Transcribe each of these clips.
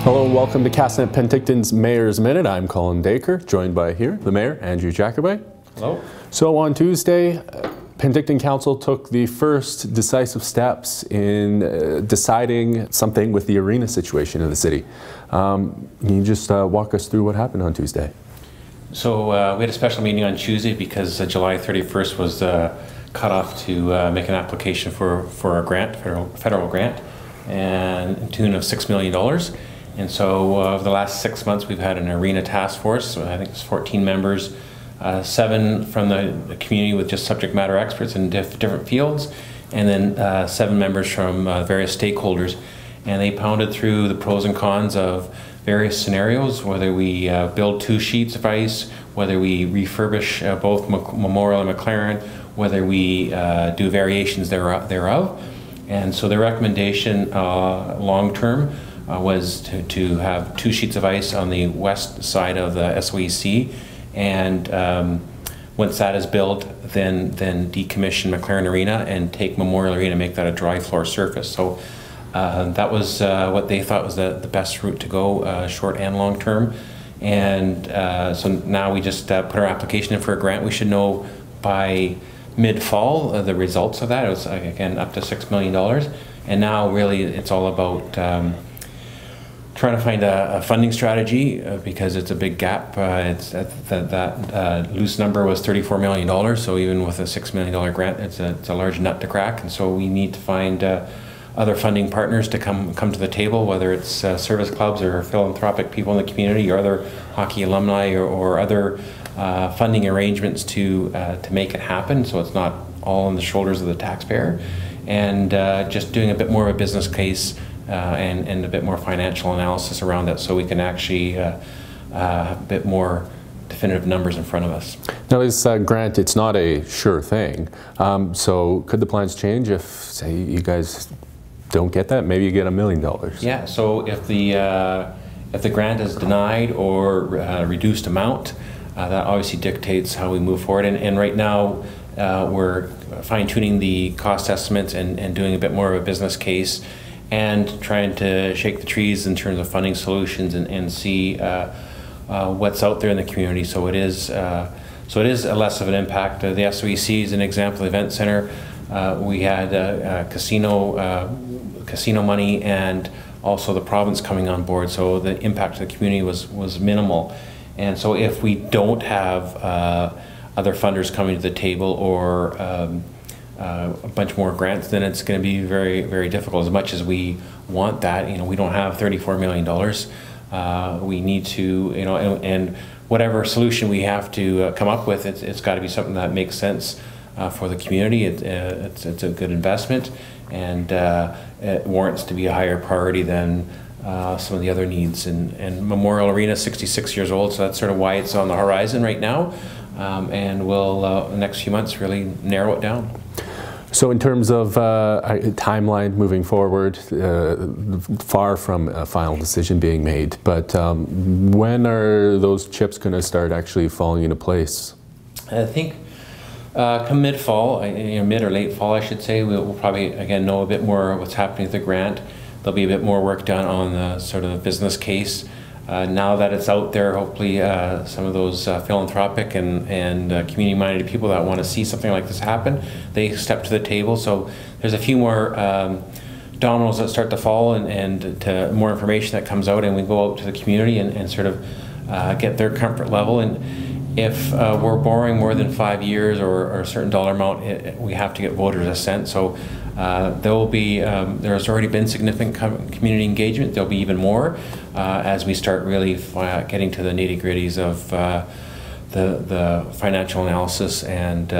Hello and welcome to Castanet Penticton's Mayor's Minute. I'm Colin Dacre, joined by here, the Mayor, Andrew Jacobite. Hello. So on Tuesday, Penticton Council took the first decisive steps in deciding something with the arena situation in the city. Can you just walk us through what happened on Tuesday? So we had a special meeting on Tuesday because July 31st was the cutoff to make an application for a grant, federal grant, and to the tune of $6 million. And so over the last 6 months, we've had an arena task force. So I think it's 14 members, 7 from the community with just subject matter experts in different fields, and then 7 members from various stakeholders. And they pounded through the pros and cons of various scenarios, whether we build 2 sheets of ice, whether we refurbish both Memorial and McLaren, whether we do variations thereof. And so the recommendation long-term was to have 2 sheets of ice on the west side of the SOEC, and once that is built, then decommission McLaren Arena and take Memorial Arena and make that a dry floor surface. So that was what they thought was the best route to go, short and long term. And so now we just put our application in for a grant. We should know by mid-fall the results of that. It was, again, up to $6 million. And now really it's all about trying to find a funding strategy because it's a big gap. That loose number was $34 million, so even with a $6 million grant, it's a large nut to crack. And so we need to find other funding partners to come to the table, whether it's service clubs or philanthropic people in the community or other hockey alumni or other funding arrangements to make it happen, so it's not all on the shoulders of the taxpayer. And just doing a bit more of a business case and a bit more financial analysis around it, so we can actually have a bit more definitive numbers in front of us. Now this grant, it's not a sure thing, so could the plans change if, say, you guys don't get that? Maybe you get $1 million. Yeah, so if the grant is denied or reduced amount, that obviously dictates how we move forward. And right now we're fine-tuning the cost estimates and doing a bit more of a business case and trying to shake the trees in terms of funding solutions and see what's out there in the community. So it is a less of an impact. The SOEC is an example. The event center, we had casino money and also the province coming on board, so the impact to the community was minimal. And so if we don't have other funders coming to the table or a bunch more grants, then it's going to be very, very difficult. As much as we want that, we don't have $34 million. We need to, and whatever solution we have to come up with, it's got to be something that makes sense for the community. It's a good investment, and it warrants to be a higher priority than some of the other needs. And Memorial Arena is 66 years old, so that's sort of why it's on the horizon right now. And we'll, in the next few months, really narrow it down. So in terms of timeline moving forward, far from a final decision being made, but when are those chips going to start actually falling into place? I think come mid-fall, mid or late fall, I should say, we'll probably, again, know a bit more what's happening with the grant. There'll be a bit more work done on the sort of business case. Now that it's out there, hopefully some of those philanthropic and community-minded people that want to see something like this happen, they step to the table. So there's a few more dominoes that start to fall and to more information that comes out, and we go out to the community and sort of get their comfort level. And if we're borrowing more than 5 years or a certain dollar amount, we have to get voters' assent. So there's already been significant community engagement. There'll be even more as we start really getting to the nitty-gritties of the financial analysis and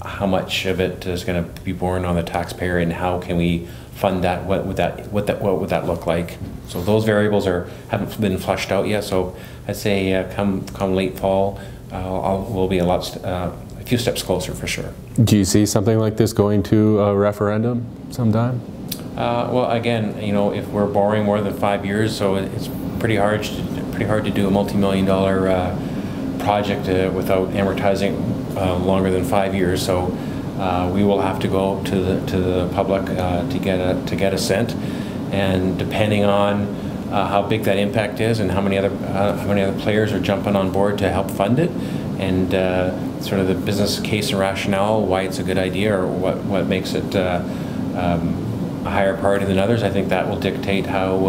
how much of it is going to be borne on the taxpayer and how can we fund that. What would that look like? So those variables haven't been flushed out yet. So I'd say come late fall, we'll be a few steps closer for sure. Do you see something like this going to a referendum sometime? Well, again, if we're borrowing more than 5 years, so it's pretty hard to do a multi-million-dollar project without amortizing longer than 5 years. So we will have to go to the public to get assent, and depending on how big that impact is and how many other players are jumping on board to help fund it, and sort of the business case and rationale, why it's a good idea or what makes it a higher priority than others. I think that will dictate how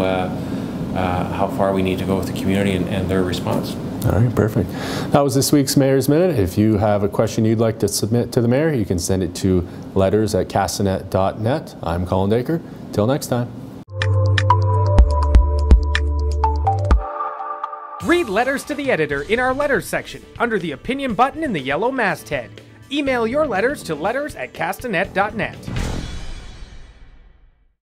far we need to go with the community and their response. All right, perfect. That was this week's Mayor's Minute. If you have a question you'd like to submit to the Mayor, you can send it to letters@castanet.net. I'm Colin Dacre. Till next time. Read letters to the editor in our letters section under the opinion button in the yellow masthead. Email your letters to letters@castanet.net.